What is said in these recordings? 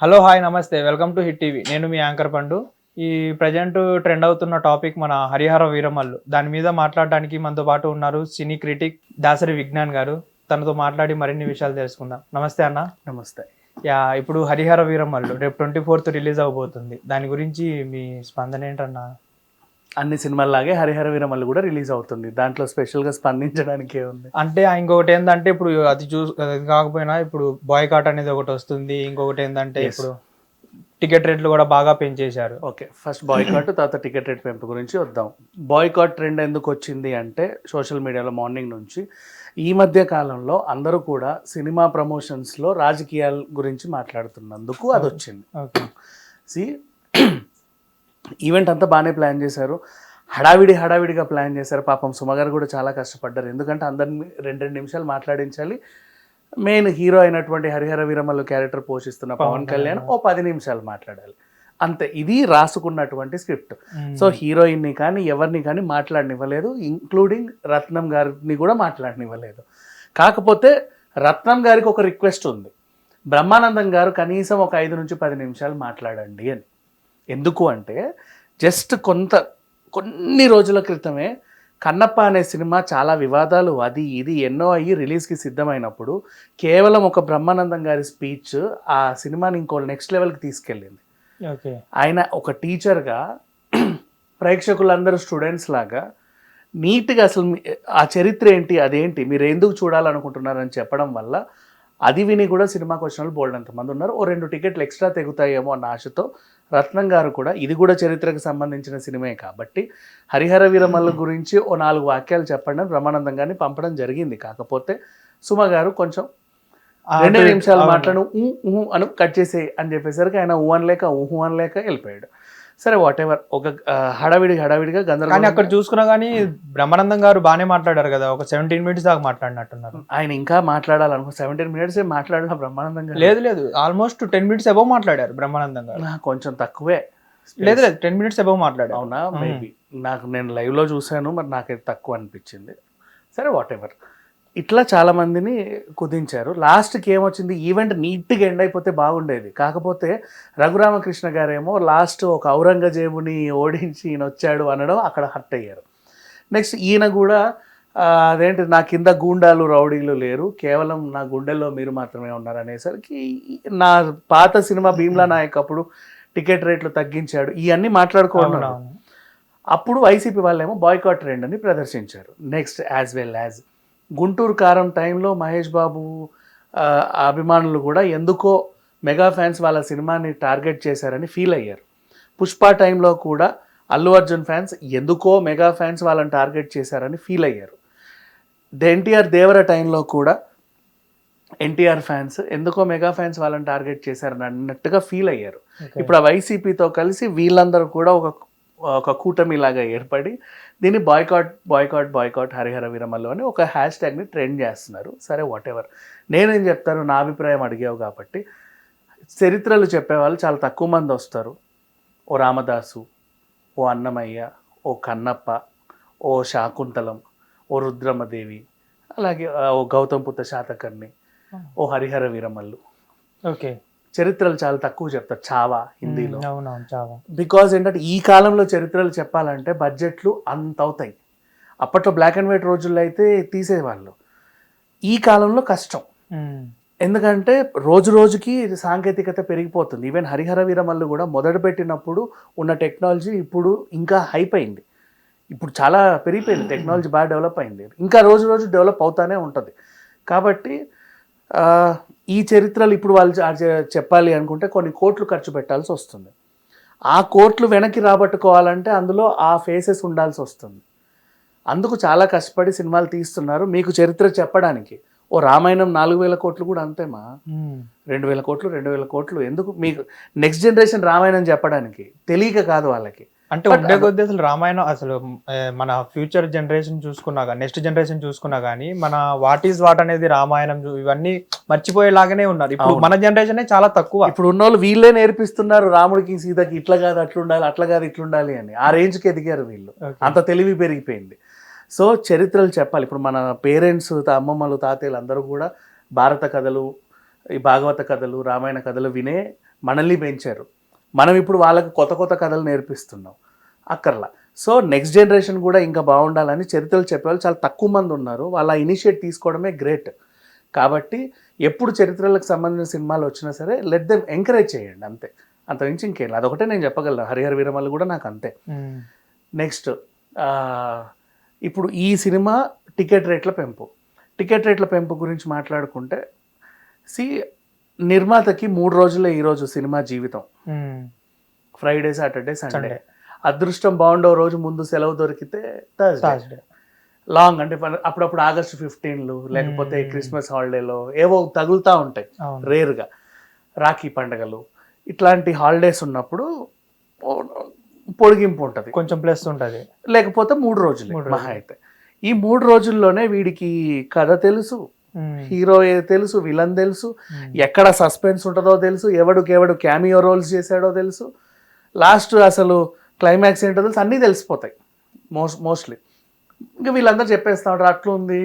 Hello hi నమస్తే welcome to hit TV. నేను మీ anchor పండు. ఈ ప్రజెంట్ ట్రెండ్ అవుతున్న టాపిక్ మన హరిహర వీరమల్లు. దాని మీద మాట్లాడడానికి మనతో పాటు ఉన్నారు సినీ క్రిటిక్ దాసరి విజ్ఞాన్ గారు. తనతో మాట్లాడి మరిన్ని విషయాలు తెలుసుకుందాం. నమస్తే అన్న. నమస్తే. ఇప్పుడు హరిహర వీరమల్లు రేపు 24th రిలీజ్ అవబోతుంది. దాని గురించి మీ స్పందన ఏంటన్నా? అన్ని సినిమాల్లాగే హరిహర వీరమల్లు కూడా రిలీజ్ అవుతుంది. దాంట్లో స్పెషల్గా స్పందించడానికి ఏముంది? అంటే ఇంకొకటి ఏంటంటే ఇప్పుడు అది కాకపోయినా ఇప్పుడు బాయ్కాట్ అనేది ఒకటి వస్తుంది. ఇంకొకటి ఏంటంటే ఇప్పుడు టికెట్ రేట్లు కూడా బాగా పెంచేశారు. ఓకే, ఫస్ట్ బాయ్కాట్ తర్వాత టికెట్ రేట్ పెంపు గురించి వద్దాం. బాయ్కాట్ ట్రెండ్ ఎందుకు వచ్చింది అంటే సోషల్ మీడియాలో మార్నింగ్ నుంచి ఈ మధ్య కాలంలో అందరూ కూడా సినిమా ప్రమోషన్స్లో రాజకీయాల గురించి మాట్లాడుతున్నందుకు అది వచ్చింది. సి ఈవెంట్ అంతా బాగానే ప్లాన్ చేశారు, హడావిడిగా ప్లాన్ చేశారు. పాపం సుమగారు కూడా చాలా కష్టపడ్డారు, ఎందుకంటే అందరినీ 2 నిమిషాలు మాట్లాడించాలి. మెయిన్ హీరో అయినటువంటి హరిహర వీరమల్లు క్యారెక్టర్ పోషిస్తున్న పవన్ కళ్యాణ్ 10 నిమిషాలు మాట్లాడాలి అంతే. ఇది రాసుకున్నటువంటి స్క్రిప్ట్. సో హీరోయిన్ని కానీ ఎవరిని కానీ మాట్లాడనివ్వలేదు, ఇంక్లూడింగ్ రత్నం గారిని కూడా మాట్లాడనివ్వలేదు. కాకపోతే రత్నం గారికి ఒక రిక్వెస్ట్ ఉంది, బ్రహ్మానందం గారు కనీసం ఒక 5 నుంచి 10 నిమిషాలు మాట్లాడండి అని. ఎందుకు అంటే జస్ట్ కొన్ని రోజుల క్రితమే కన్నప్ప అనే సినిమా చాలా వివాదాలు అది ఇది ఎన్నో అయ్యి రిలీజ్కి సిద్ధమైనప్పుడు కేవలం ఒక బ్రహ్మానందం గారి స్పీచ్ ఆ సినిమాని ఇంకో నెక్స్ట్ లెవెల్కి తీసుకెళ్ళింది. ఆయన ఒక టీచర్గా ప్రేక్షకులందరూ స్టూడెంట్స్ లాగా నీట్గా అసలు ఆ చరిత్ర ఏంటి అదేంటి మీరు ఎందుకు చూడాలనుకుంటున్నారని చెప్పడం వల్ల అది విని కూడా సినిమాకి వచ్చిన వాళ్ళు బోల్డ్ మంది ఉన్నారు. 2 టికెట్లు ఎక్స్ట్రా తెగుతాయేమో అన్న ఆశతో రత్నం గారు కూడా ఇది కూడా చరిత్రకు సంబంధించిన సినిమే కాబట్టి హరిహర వీరమల్లు గురించి 4 వాక్యాలు చెప్పండి అని బ్రహ్మానందం గారిని పంపడం జరిగింది. కాకపోతే సుమ గారు కొంచెం 2 నిమిషాలు మాట్లాడు అను కట్ చేసే అని చెప్పేసరికి ఆయన ఊహు అనలేక వెళ్ళిపోయాడు. సరే వాట్ ఎవర్, ఒక హడావిడిగా కానీ అక్కడ చూసుకున్నా కానీ బ్రహ్మానందం గారు బాగానే మాట్లాడారు కదా, ఒక 17 minutes దాకా మాట్లాడినట్టున్నారు. ఆయన ఇంకా మాట్లాడాలనుకో 17 minutes మాట్లాడిన బ్రహ్మానందం గారు లేదు ఆల్మోస్ట్ 10 minutes అబౌవ్ మాట్లాడారు బ్రహ్మానందం గారు. కొంచెం తక్కువే, లేదు 10 minutes అబౌవ్ మాట్లాడారు. అవునా? మేబీ నేను లైవ్లో చూశాను, మరి నాకైతే తక్కువ అనిపించింది. సరే వాట్ ఎవర్, ఇట్లా చాలామందిని కుదించారు. లాస్ట్కి ఏమొచ్చింది, ఈవెంట్ నీట్గా ఎండ్ అయిపోతే బాగుండేది. కాకపోతే రఘురామకృష్ణ గారేమో లాస్ట్ ఒక ఔరంగజేబుని ఓడించి ఈయన వచ్చాడు అనడం అక్కడ హర్ట్ అయ్యారు. నెక్స్ట్ ఈయన కూడా అదేంటి నా కింద గూండాలు రౌడీలు లేరు, కేవలం నా గుండెల్లో మీరు మాత్రమే ఉన్నారు అనేసరికి నా పాత సినిమా భీమ్లా నాయక్ అప్పుడు టికెట్ రేట్లు తగ్గించాడు ఇవన్నీ మాట్లాడుకోవడం. అప్పుడు వైసీపీ వాళ్ళేమో బాయ్కాట్ ట్రెండ్ అని ప్రదర్శించారు. Next as well as Guntur కారం టైంలో మహేష్ బాబు అభిమానులు కూడా ఎందుకో మెగా ఫ్యాన్స్ వాళ్ళ సినిమాని టార్గెట్ చేశారని ఫీల్ అయ్యారు. పుష్ప టైంలో కూడా అల్లు అర్జున్ ఫ్యాన్స్ ఎందుకో మెగా ఫ్యాన్స్ వాళ్ళని టార్గెట్ చేశారని ఫీల్ అయ్యారు. ఎన్టీఆర్ దేవర టైంలో కూడా ఎన్టీఆర్ ఫ్యాన్స్ ఎందుకో మెగా ఫ్యాన్స్ వాళ్ళని టార్గెట్ చేశారని అన్నట్టుగా ఫీల్ అయ్యారు. ఇప్పుడు ఆ వైసీపీతో కలిసి వీళ్ళందరూ కూడా ఒక కూటమిలాగా ఏర్పడి దీన్ని బాయ్కాట్ హరిహర వీరమల్లు అని ఒక హ్యాష్ట్యాగ్ని ట్రెండ్ చేస్తున్నారు. సరే వాట్ ఎవర్, నేనేం చెప్తాను, నా అభిప్రాయం అడిగావు కాబట్టి చరిత్రలు చెప్పేవాళ్ళు చాలా తక్కువ మంది వస్తారు. ఓ రామదాసు, ఓ అన్నమయ్య, ఓ కన్నప్ప, ఓ శాకుంతలం, ఓ రుద్రమదేవి, అలాగే ఓ గౌతమ్ పుత్ర శాతకర్ణి, ఓ హరిహర వీరమల్లు. ఓకే, చరిత్రలు చాలా తక్కువ చెప్తారు. చావా హిందీలో. చావా. బికాజ్ ఏంటంటే ఈ కాలంలో చరిత్రలు చెప్పాలంటే బడ్జెట్లు అంత అవుతాయి. అప్పట్లో బ్లాక్ అండ్ వైట్ రోజుల్లో అయితే తీసేవాళ్ళు. ఈ కాలంలో కష్టం, ఎందుకంటే రోజుకి సాంకేతికత పెరిగిపోతుంది. ఈవెన్ హరిహర వీరమల్లు కూడా మొదలు పెట్టినప్పుడు ఉన్న టెక్నాలజీ ఇప్పుడు ఇంకా హైప్ అయింది. ఇప్పుడు చాలా పెరిగిపోయింది, టెక్నాలజీ బాగా డెవలప్ అయింది, ఇంకా రోజు డెవలప్ అవుతానే ఉంటుంది. కాబట్టి ఈ చరిత్రలు ఇప్పుడు వాళ్ళు చెప్పాలి అనుకుంటే కొన్ని కోట్లు ఖర్చు పెట్టాల్సి వస్తుంది. ఆ కోట్లు వెనక్కి రాబట్టుకోవాలంటే అందులో ఆ ఫేసెస్ ఉండాల్సి వస్తుంది. అందుకు చాలా కష్టపడి సినిమాలు తీస్తున్నారు మీకు చరిత్ర చెప్పడానికి. ఓ రామాయణం 4,000 కోట్లు కూడా అంతేమా, 2,000 కోట్లు ఎందుకు మీకు నెక్స్ట్ జనరేషన్ రామాయణం చెప్పడానికి? తెలియక కాదు వాళ్ళకి. అంటే ఉండే కొద్ది అసలు రామాయణం అసలు మన ఫ్యూచర్ జనరేషన్ చూసుకున్నా కానీ నెక్స్ట్ జనరేషన్ చూసుకున్నా కానీ మన వాట్ ఈజ్ వాట్ అనేది రామాయణం ఇవన్నీ మర్చిపోయేలాగానే ఉన్నారు. ఇప్పుడు మన జనరేషన్ చాలా తక్కువ. ఇప్పుడు ఉన్న వాళ్ళు వీళ్ళే నేర్పిస్తున్నారు రాముడికి సీతకి ఇట్లా కాదు అట్లుండాలి, అట్లా కాదు ఇట్లుండాలి అని. ఆ రేంజ్కి ఎదిగారు వీళ్ళు, అంత తెలివి పెరిగిపోయింది. సో చరిత్రలు చెప్పాలి. ఇప్పుడు మన పేరెంట్స్, అమ్మమ్మలు, తాతయ్యలు అందరూ కూడా భారత కథలు, ఈ భాగవత కథలు రామాయణ కథలు వినే మనల్ని పెంచారు. మనం ఇప్పుడు వాళ్ళకి కొత్త కొత్త కథలు నేర్పిస్తున్నాం, అక్కర్లా. సో నెక్స్ట్ జనరేషన్ కూడా ఇంకా బాగుండాలని చరిత్రలు చెప్పేవాళ్ళు చాలా తక్కువ మంది ఉన్నారు. వాళ్ళ ఇనిషియేట్ తీసుకోవడమే గ్రేట్. కాబట్టి ఎప్పుడు చరిత్రలకు సంబంధించిన సినిమాలు వచ్చినా సరే లెట్ దెమ్ ఎంకరేజ్ చేయండి, అంతే. అంతమించి ఇంకేం లేదు. అదొకటే నేను చెప్పగలను. హరిహర వీరమల్లు కూడా నాకు అంతే. నెక్స్ట్ ఇప్పుడు ఈ సినిమా టికెట్ రేట్ల పెంపు గురించి మాట్లాడుకుంటే నిర్మాతకి 3 రోజులే ఈరోజు సినిమా జీవితం. Friday, Saturday, Sunday. అదృష్టం బాగుండో రోజు ముందు సెలవు దొరికితే థర్స్డే. లాంగ్ అంటే అప్పుడప్పుడు ఆగస్టు 15లు లేకపోతే క్రిస్మస్ హాలిడేలో ఏవో తగులుతూ ఉంటాయి రేర్గా, రాఖీ పండుగలు, ఇట్లాంటి హాలిడేస్ ఉన్నప్పుడు పొడిగింపు ఉంటుంది, కొంచెం ప్లస్ ఉంటుంది. లేకపోతే 3 రోజులు మహా అయితే. ఈ 3 రోజుల్లోనే వీడికి కథ తెలుసు, హీరో తెలుసు, విలన్ తెలుసు, ఎక్కడ సస్పెన్స్ ఉంటుందో తెలుసు, ఎవడు క్యామియో రోల్స్ చేశాడో తెలుసు, లాస్ట్ అసలు క్లైమాక్స్ ఏంటో తెలుసు, అన్నీ తెలిసిపోతాయి మోస్ట్లీ. ఇంకా వీళ్ళందరూ చెప్పేస్తూ ఉంటారు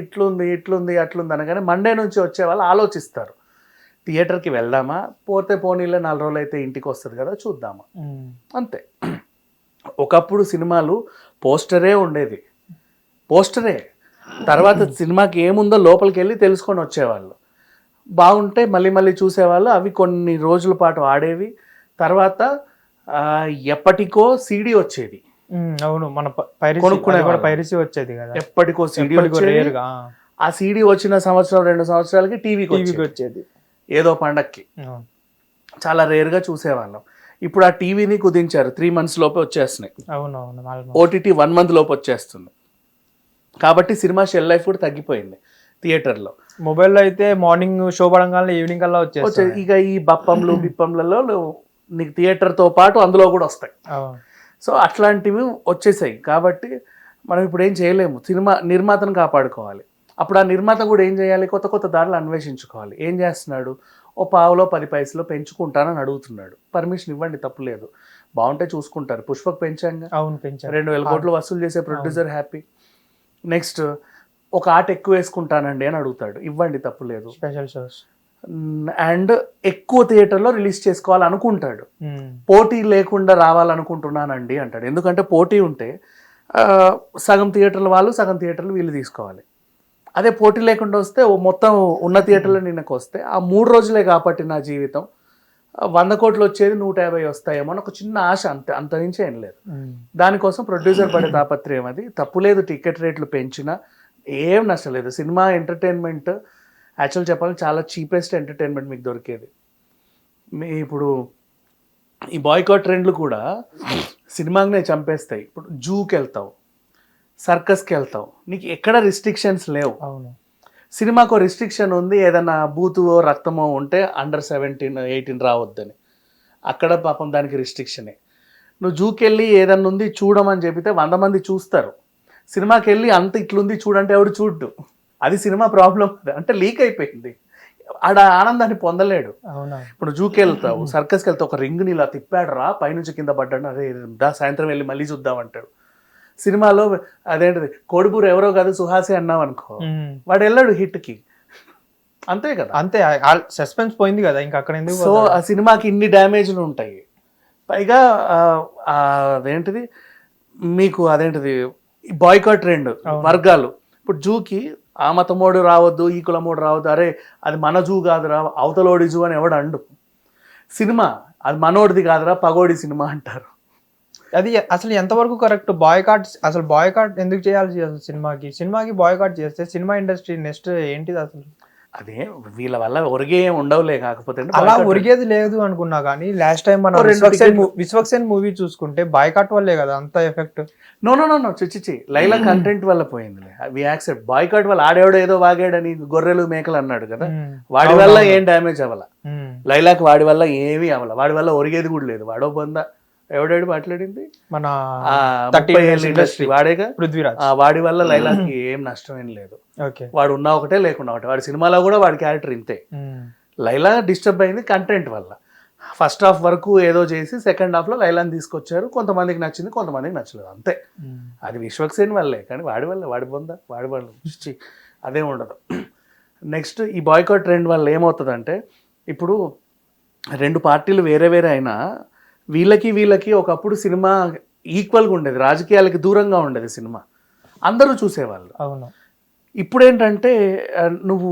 ఇట్లుంది అనగానే మండే నుంచి వచ్చే వాళ్ళు ఆలోచిస్తారు, థియేటర్కి వెళ్దామా, పోతే పోనీలో 4 రోజులు అయితే ఇంటికి వస్తుంది కదా చూద్దామా, అంతే. ఒకప్పుడు సినిమాలు పోస్టరే ఉండేది, తర్వాత సినిమాకి ఏముందో లోపలికి వెళ్ళి తెలుసుకొని వచ్చేవాళ్ళు. బాగుంటే మళ్ళీ చూసేవాళ్ళు. అవి కొన్ని రోజుల పాటు ఆడేవి. తర్వాత ఎప్పటికో సీడీ వచ్చేది. అవును, మన పైరసీ వచ్చేది కదా, ఎప్పటికో సీడీ వచ్చేది. ఆ సీడీ వచ్చిన 1-2 సంవత్సరాలకి టీవీకి వచ్చేది, ఏదో పండక్కి. చాలా రేర్గా చూసేవాళ్ళం. ఇప్పుడు ఆ టీవీని కుదించారు, 3 months లోపే వచ్చేస్తున్నాయి. ఓటీటీ 1 month లోపు వచ్చేస్తుంది. కాబట్టి సినిమా షెల్ లైఫ్ కూడా తగ్గిపోయింది థియేటర్లో. మొబైల్లో అయితే మార్నింగ్ షో పడంగానే ఈవినింగ్ కల్లా వచ్చేది. ఇక ఈ బిప్పంలలో నీకు థియేటర్తో పాటు అందులో కూడా వస్తాయి. సో అట్లాంటివి వచ్చేసాయి. కాబట్టి మనం ఇప్పుడు ఏం చేయలేము, సినిమా నిర్మాతను కాపాడుకోవాలి. అప్పుడు ఆ నిర్మాత కూడా ఏం చేయాలి, కొత్త దారులు అన్వేషించుకోవాలి. ఏం చేస్తున్నాడు, ఓ 10 పైసలో పెంచుకుంటానని అడుగుతున్నాడు. పర్మిషన్ ఇవ్వండి, తప్పులేదు, బాగుంటే చూసుకుంటారు. పుష్పకు పెంచాంగా, 2,000 కోట్లు వసూలు చేసే ప్రొడ్యూసర్ హ్యాపీ. నెక్స్ట్ ఒక ఆట ఎక్కువ వేసుకుంటానండి అని అడుగుతాడు, ఇవ్వండి, తప్పులేదు. స్పెషల్ షోస్ అండ్ ఎక్కువ థియేటర్లో రిలీజ్ చేసుకోవాలనుకుంటాడు, పోటీ లేకుండా రావాలనుకుంటున్నానండి అంటాడు. ఎందుకంటే పోటీ ఉంటే సగం థియేటర్లు వాళ్ళు, సగం థియేటర్లు వీళ్ళు తీసుకోవాలి. అదే పోటీ లేకుండా వస్తే మొత్తం ఉన్న థియేటర్లో నిన్నకు వస్తే ఆ 3 రోజులే కాబట్టి నా జీవితం 100 కోట్లు వచ్చేది 150 వస్తాయేమో అని ఒక చిన్న ఆశ, అంత నుంచి ఏం లేదు. దానికోసం ప్రొడ్యూసర్ పడే తాపత్రయం అది. తప్పులేదు, టికెట్ రేట్లు పెంచినా ఏం నష్టం లేదు. సినిమా ఎంటర్టైన్మెంట్ యాక్చువల్ చెప్పాలంటే చాలా చీపెస్ట్ ఎంటర్టైన్మెంట్ మీకు దొరికేది. ఇప్పుడు ఈ బాయ్కాట్ ట్రెండ్లు కూడా సినిమానే చంపేస్తాయి. ఇప్పుడు జూకి వెళ్తావు, సర్కస్కి వెళ్తావు, నీకు ఎక్కడ రిస్ట్రిక్షన్స్ లేవు. అవును, సినిమాకు రిస్ట్రిక్షన్ ఉంది, ఏదన్నా బూతువో రక్తమో ఉంటే అండర్ 17, 18 రావద్దని. అక్కడ పాపం దానికి రిస్ట్రిక్షనే. నువ్వు జూకి వెళ్ళి ఏదన్నా ఉంది చూడమని చెబితే 100 మంది చూస్తారు. సినిమాకి వెళ్ళి అంత ఇట్లుంది చూడంటే ఎవడు చూడ్డు. అది సినిమా ప్రాబ్లం, అంటే లీక్ అయిపోయింది. ఆడ ఆనందాన్ని పొందలేడు. ఇప్పుడు జూకి వెళ్తావు, సర్కస్కి వెళ్తావు, ఒక రింగ్ని ఇలా తిప్పాడు రా, పైనుంచి కింద పడ్డాడు, అదే సాయంత్రం వెళ్ళి మళ్ళీ చూద్దామంటాడు. సినిమాలో అదేంటిది కోడిపూర ఎవరో కాదు సుహాసి అన్నావు అనుకో, వాడు వెళ్ళాడు హిట్కి, అంతే కదా. అంతే, సస్పెన్స్ పోయింది కదా ఇంకా అక్కడ. సో ఆ సినిమాకి ఇన్ని డ్యామేజ్లు ఉంటాయి. పైగా అదేంటిది మీకు అదేంటిది బాయ్కాట్ ట్రెండ్ వర్గాలు. ఇప్పుడు జూకి ఆ మతమోడు రావద్దు, ఈ కులమోడు రావద్దు, అరే అది మన జూ కాదురా, అవతలోడి జూ అని ఎవడు అండు. సినిమా అది మనోడిది కాదురా, పగోడి సినిమా అంటారు. అది అసలు ఎంతవరకు కరెక్ట్? బాయ్కాట్ ఎందుకు చేయాల్సి అసలు సినిమాకి బాయ్కాట్ చేస్తే సినిమా ఇండస్ట్రీ నెక్స్ట్ ఏంటిది అసలు? అదే వీళ్ళ వల్ల ఒరిగే ఉండవులే. కాకపోతే అలా ఒరిగేది లేదు అనుకున్నా, కానీ లాస్ట్ టైం మనం విశ్వక్సేన్ మూవీ చూసుకుంటే బాయ్కాట్ వల్లే కదా అంత ఎఫెక్ట్. నో చిచ్చి లైలా కంటెంట్ వల్ల పోయిందిలే. We accept. బాయ్కాట్ వల్ల ఆడేవాడు ఏదో వాగాడని గొర్రెలు మేకలు అన్నాడు కదా, వాడి వల్ల ఏం డ్యామేజ్ అవ్వాల. లైలాకి వాడి వల్ల ఏమీ అవ్వాల, వాడి వల్ల ఒరిగేది కూడా లేదు. వాడో బొంద ఎవడాడు మాట్లాడింది, మన 30 ఏళ్ళ ఇండస్ట్రీ వాడేగా, పృథ్వీరాజ్. వాడి వల్ల లైలాకి ఏం నష్టం ఏం లేదు. వాడు ఉన్నా ఒకటే లేకుండా ఒకటే. వాడి సినిమాలో కూడా వాడి క్యారెక్టర్ ఇంతే. లైలా డిస్టర్బ్ అయింది కంటెంట్ వల్ల. ఫస్ట్ హాఫ్ వరకు ఏదో చేసి సెకండ్ హాఫ్లో లైలాని తీసుకొచ్చారు. కొంతమందికి నచ్చింది, కొంతమందికి నచ్చలేదు, అంతే. అది విశ్వక్సేన్ వల్లే, కానీ వాడి వల్ల వాడి వల్ల అదే ఉండదు. నెక్స్ట్ ఈ బాయ్కాట్ ట్రెండ్ వల్ల ఏమవుతుందంటే ఇప్పుడు రెండు పార్టీలు వేరే వేరే అయినా వీళ్ళకి ఒకప్పుడు సినిమా ఈక్వల్గా ఉండేది, రాజకీయాలకి దూరంగా ఉండేది సినిమా, అందరూ చూసేవాళ్ళు. అవును. ఇప్పుడు ఏంటంటే నువ్వు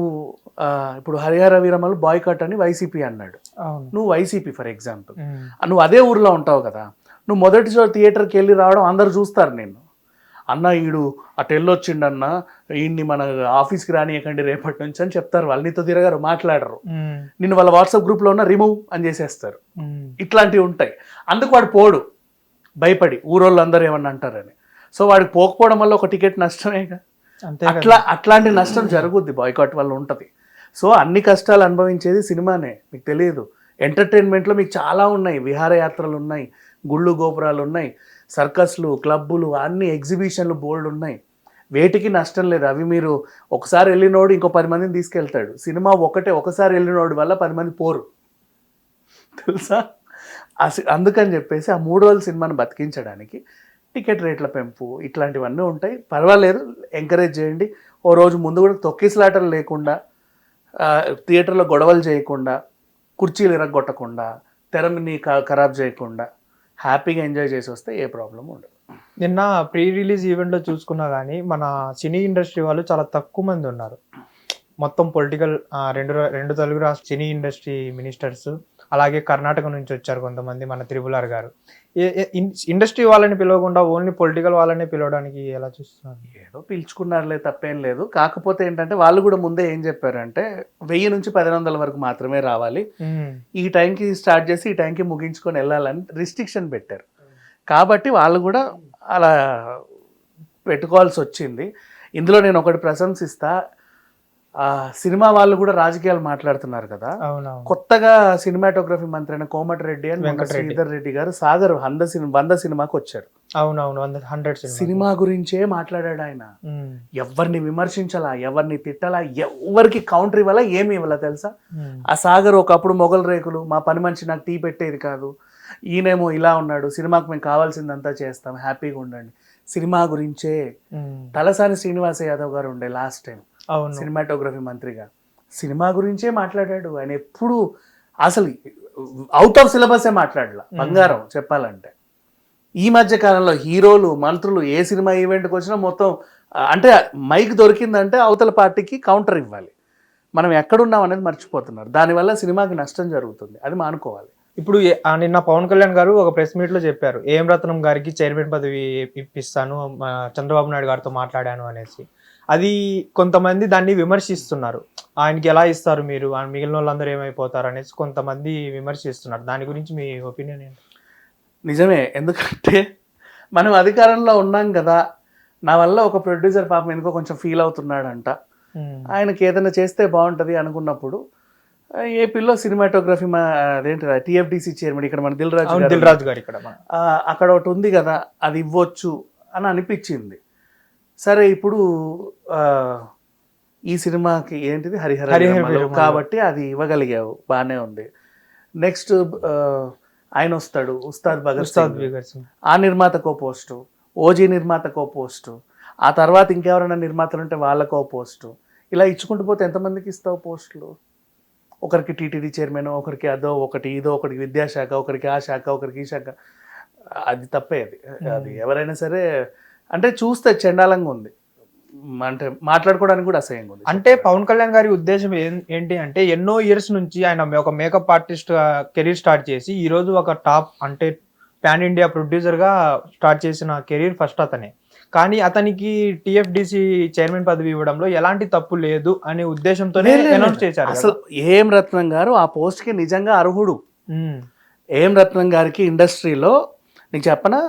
ఇప్పుడు హరిహర వీరమల్లు బాయ్కాట్ అని వైసీపీ అన్నాడు, అవును. నువ్వు వైసీపీ ఫర్ ఎగ్జాంపుల్, నువ్వు అదే ఊర్లో ఉంటావు కదా, నువ్వు మొదటి షో థియేటర్కి వెళ్ళి రావడం అందరు చూస్తారు. నేను అన్న ఈడు అటు వెళ్ళొచ్చిండన్న, ఈయన్ని మన ఆఫీస్కి రానియకండి రేపటి నుంచి అని చెప్తారు. వాళ్ళు నీతో తిరగారు, మాట్లాడరు, నిన్ను వాళ్ళ వాట్సాప్ గ్రూప్లో ఉన్న రిమూవ్ అని చేసేస్తారు. ఇట్లాంటివి ఉంటాయి. అందుకు వాడు పోడు, భయపడి ఊరోళ్ళు అందరూ ఏమన్నా అంటారని. సో వాడికి పోకపోవడం వల్ల ఒక టికెట్ నష్టమేగా. అట్లాంటి నష్టం జరుగుద్ది, బాయ్కాట్ వల్ల ఉంటుంది. సో అన్ని కష్టాలు అనుభవించేది సినిమానే, మీకు తెలియదు. ఎంటర్టైన్మెంట్లో మీకు చాలా ఉన్నాయి, విహారయాత్రలు ఉన్నాయి, గుళ్ళు గోపురాలు ఉన్నాయి, సర్కస్లు, క్లబ్బులు, అన్ని ఎగ్జిబిషన్లు బోల్డ్ ఉన్నాయి. వేటికి నష్టం లేదు. అవి మీరు ఒకసారి వెళ్ళినోడు ఇంకో 10 మందిని తీసుకెళ్తాడు. సినిమా ఒకసారి వెళ్ళినోడు వల్ల 10 మంది పోరు, తెలుసా? అందుకని చెప్పేసి ఆ 3 రోజుల సినిమాని బతికించడానికి టికెట్ రేట్ల పెంపు ఇట్లాంటివన్నీ ఉంటాయి. పర్వాలేదు, ఎంకరేజ్ చేయండి. ఓ రోజు ముందు కూడా తొక్కిసలాటలు లేకుండా, థియేటర్లో గొడవలు చేయకుండా, కుర్చీలు ఇరగొట్టకుండా, తెరని ఖరాబ్ చేయకుండా హ్యాపీగా ఎంజాయ్ చేసి వస్తే ఏ ప్రాబ్లం ఉండదు. నిన్న ప్రీ రిలీజ్ ఈవెంట్లో చూసుకున్నా కానీ మన సినీ ఇండస్ట్రీ వాళ్ళు చాలా తక్కువ మంది ఉన్నారు. మొత్తం పొలిటికల్ రెండు తెలుగు రాష్ట్ర సినీ ఇండస్ట్రీ మినిస్టర్స్, అలాగే కర్ణాటక నుంచి వచ్చారు కొంతమంది, మన త్రిపులార్ గారు. ఇండస్ట్రీ వాళ్ళని పిలవకుండా ఓన్లీ పొలిటికల్ వాళ్ళని పిలవడానికి ఎలా చూస్తున్నారు? ఏదో పిలుచుకున్నారులే, తప్పేం లేదు. కాకపోతే ఏంటంటే వాళ్ళు కూడా ముందే ఏం చెప్పారంటే 1000 నుంచి 1500 వరకు మాత్రమే రావాలి, ఈ టైంకి స్టార్ట్ చేసి ఈ టైంకి ముగించుకొని వెళ్ళాలని రిస్ట్రిక్షన్ పెట్టారు. కాబట్టి వాళ్ళు కూడా అలా పెట్టుకోవాల్సి వచ్చింది. ఇందులో నేను ఒకటి ప్రశంసిస్తా, సినిమా వాళ్ళు కూడా రాజకీయాలు మాట్లాడుతున్నారు కదా. కొత్తగా సినిమాటోగ్రఫీ మంత్రి అయిన కోమటిరెడ్డి అని శ్రీధర్ రెడ్డి గారు సాగర్ 100 సినిమాకి వచ్చారు. అవునవును, 100 సినిమా గురించే మాట్లాడాడు ఆయన. ఎవరిని విమర్శించాలా, ఎవరిని తిట్టాలా, ఎవరికి కౌంటర్ ఇవ్వాలా, ఏమి ఇవ్వాలా తెలుసా? ఆ సాగర్ ఒకప్పుడు మొగల్ రేకులు, మా పని మనిషి నాకు టీ పెట్టేది కాదు, ఈయనేమో ఇలా ఉన్నాడు, సినిమాకు మేము కావాల్సిందంతా చేస్తాం, హ్యాపీగా ఉండండి, సినిమా గురించే. తలసాని శ్రీనివాస యాదవ్ గారు ఉండే లాస్ట్ టైం సినిమాటోగ్రఫీ మంత్రిగా, సినిమా గురించే మాట్లాడాడు ఆయన. ఎప్పుడు అసలు అవుట్ ఆఫ్ సిలబసే మాట్లాడలా, బంగారం చెప్పాలంటే. ఈ మధ్య కాలంలో హీరోలు, మంత్రులు ఏ సినిమా ఈవెంట్కి వచ్చినా మొత్తం అంటే మైక్ దొరికిందంటే అవతల పార్టీకి కౌంటర్ ఇవ్వాలి. మనం ఎక్కడున్నాం అనేది మర్చిపోతున్నారు. దానివల్ల సినిమాకి నష్టం జరుగుతుంది, అది మానుకోవాలి. ఇప్పుడు నిన్న పవన్ కళ్యాణ్ గారు ఒక ప్రెస్ మీట్లో చెప్పారు, ఏం రత్నం గారికి చైర్మన్ పదవి ఇప్పిస్తాను, చంద్రబాబు నాయుడు గారితో మాట్లాడాను అనేసి. అది కొంతమంది దాన్ని విమర్శిస్తున్నారు, ఆయనకి ఎలా ఇస్తారు మీరు, మిగిలిన వాళ్ళందరూ ఏమైపోతారు అనేసి కొంతమంది విమర్శిస్తున్నారు. దాని గురించి మీ ఒపీనియన్ ఏంటి? నిజమే, ఎందుకంటే మనం అధికారంలో ఉన్నాం కదా, నా వల్ల ఒక ప్రొడ్యూసర్ పాపం ఎందుకో కొంచెం ఫీల్ అవుతున్నాడంట, ఆయనకి ఏదైనా చేస్తే బాగుంటుంది అనుకున్నప్పుడు ఏపీలో సినిమాటోగ్రఫీ అదేంటి టీఎఫ్డిసి చైర్మన్ ఇక్కడ మన దిల్ రాజు గారు ఇక్కడ అక్కడ ఒకటి ఉంది కదా, అది ఇవ్వచ్చు అని అనిపించింది. సరే, ఇప్పుడు ఈ సినిమాకి ఏంటిది హరిహర కాబట్టి అది ఇవ్వగలిగావు, బాగానే ఉంది. నెక్స్ట్ ఆయన వస్తాడు ఉస్తాద్ భగత్ సింగ్, ఆ నిర్మాతకో పోస్టు, ఓజీ నిర్మాతకో పోస్టు, ఆ తర్వాత ఇంకెవరైనా నిర్మాతలు ఉంటే వాళ్ళకో పోస్టు, ఇలా ఇచ్చుకుంటూ పోతే ఎంతమందికి ఇస్తావు పోస్టులు? ఒకరికి టీటీడీ చైర్మన్, ఒకరికి ఇదో ఒకరికి విద్యాశాఖ, ఒకరికి ఆ శాఖ, ఒకరికి ఈ శాఖ. అది తప్పే. అది ఎవరైనా సరే అంటే చూస్తే చండాలంగా ఉంది, అంటే మాట్లాడుకోవడానికి కూడా అసహ్యంగా ఉంది. అంటే పవన్ కళ్యాణ్ గారి ఉద్దేశం ఏంటి అంటే, ఎన్నో ఇయర్స్ నుంచి ఆయన ఒక మేకప్ ఆర్టిస్ట్ కెరీర్ స్టార్ట్ చేసి ఈ రోజు ఒక టాప్ అంటే పాన్ ఇండియా ప్రొడ్యూసర్ గా స్టార్ట్ చేసిన కెరీర్ ఫస్ట్ అతనే. కానీ అతనికి టిఎఫ్డిసి చైర్మన్ పదవి ఇవ్వడంలో ఎలాంటి తప్పు లేదు అనే ఉద్దేశంతోనే అనౌన్స్ చేశారు. అసలు ఏం రత్నం గారు ఆ పోస్ట్ కి నిజంగా అర్హుడు. ఏం రత్నం గారికి ఇండస్ట్రీలో నీకు చెప్పనా,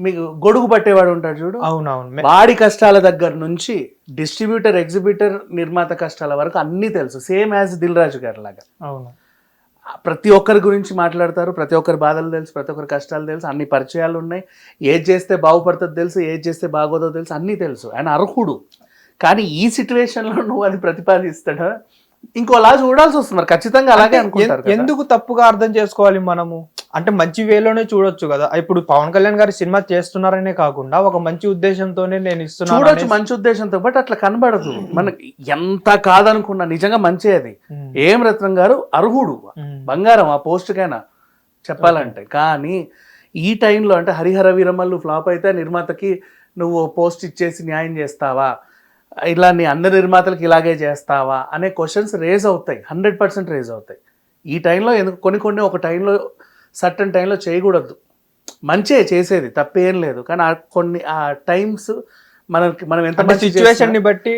మీకు గొడుగు పట్టేవాడు ఉంటాడు చూడు, అవునవును, వాడి కష్టాల దగ్గర నుంచి డిస్ట్రిబ్యూటర్, ఎగ్జిబ్యూటర్, నిర్మాత కష్టాల వరకు అన్నీ తెలుసు. సేమ్ యాజ్ దిల్ రాజు గారి లాగా. అవును, ప్రతి ఒక్కరి గురించి మాట్లాడతారు, ప్రతి ఒక్కరి బాధలు తెలుసు, ప్రతి ఒక్కరి కష్టాలు తెలుసు, అన్ని పరిచయాలు ఉన్నాయి, ఏది చేస్తే బాగుపడుతుంది తెలుసు, ఏది చేస్తే బాగోదో తెలుసు, అన్నీ తెలుసు. ఆయన అర్హుడు. కానీ ఈ సిచ్యువేషన్లో నువ్వు అది ప్రతిపాదిస్తాడా? ఇంకోలా చూడాల్సి వస్తుంది ఖచ్చితంగా. అలాగే అనుకుంటారు. ఎందుకు తప్పుగా అర్థం చేసుకోవాలి మనము? అంటే మంచి వేలోనే చూడొచ్చు కదా. ఇప్పుడు పవన్ కళ్యాణ్ గారి సినిమా చేస్తున్నారనే కాకుండా ఒక మంచి ఉద్దేశంతోనే నేను ఇస్తున్నాను చూడొచ్చు మంచి ఉద్దేశంతో, బట్ అట్లా కనబడదు మనకి. ఎంత కాదనుకున్నా నిజంగా మంచి అది. ఏం రత్నం గారు అర్హుడు, బంగారం ఆ పోస్ట్కైనా చెప్పాలంటే. కానీ ఈ టైంలో అంటే హరిహర వీరమల్లు ఫ్లాప్ అయితే నిర్మాతకి నువ్వు పోస్ట్ ఇచ్చేసి న్యాయం చేస్తావా, ఇలా నీ అందరి నిర్మాతలకు ఇలాగే చేస్తావా అనే క్వశ్చన్స్ రేజ్ అవుతాయి, 100% రేజ్ అవుతాయి. ఈ టైంలో ఎందుకు కొన్ని ఒక టైంలో సర్టన్ టైంలో చేయకూడదు. మంచే చేసేది, తప్పేం లేదు. కానీ ఆ టైమ్స్ మనం ఎంత మంచి సిచ్యువేషన్ ని బట్టి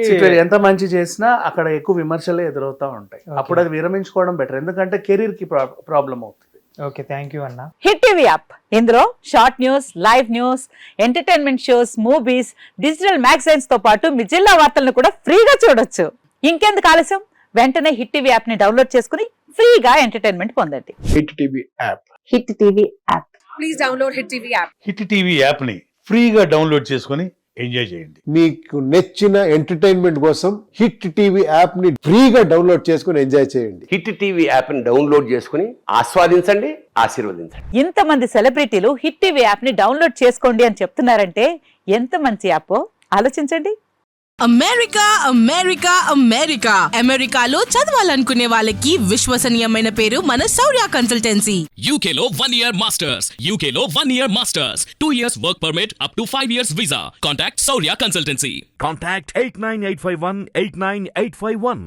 ఎంత మంచి చేసినా అక్కడ ఎక్కువ విమర్శలే ఎదురవుతూ ఉంటాయి. అప్పుడు అది విరమించుకోవడం బెటర్, ఎందుకంటే కెరీర్ కి ప్రాబ్లం అవుతుంది. ఓకే, థ్యాంక్ యూ అన్న. హిట్ టీవీ యాప్, ఇందులో short news, live news, entertainment shows, movies, digital magazines తో పాటు మీ జిల్లా వార్తలను కూడా ఫ్రీగా చూడొచ్చు. ఇంకెందుకు ఆలస్యం, వెంటనే హిట్ టీవీ యాప్ ని డౌన్లోడ్ చేసుకుని ఫ్రీగా ఎంటర్టైన్మెంట్ పొందండి. Hit TV app. Hit TV app. Please download Hit TV app. Hit TV యాప్ని ఫ్రీగా డౌన్లోడ్ చేసుకొని ఎంజాయ్ చేయండి. మీకు నచ్చిన ఎంటర్టైన్మెంట్ కోసం హిట్ టీవీ యాప్ ని ఫ్రీగా డౌన్లోడ్ చేసుకుని ఎంజాయ్ చేయండి. హిట్ టీవీ యాప్ని డౌన్లోడ్ చేసుకుని ఆస్వాదించండి, ఆశీర్వదించండి. ఇంతమంది సెలబ్రిటీలు హిట్ టీవీ యాప్ ని డౌన్లోడ్ చేసుకోండి అని చెప్తున్నారంటే ఎంత మంచి యాప్ ఆలోచించండి. అమెరికా అమెరికా అమెరికా అమెరికాలో చదవాలనుకునే వాళ్ళకి విశ్వసనీయమైన పేరు మన శౌర్య కన్సల్టెన్సీ. UK లో 1 year masters, UK లో 1 year masters, 2 years work permit up to 5 years visa. Contact Saurya Consultancy. Contact 89851 89851.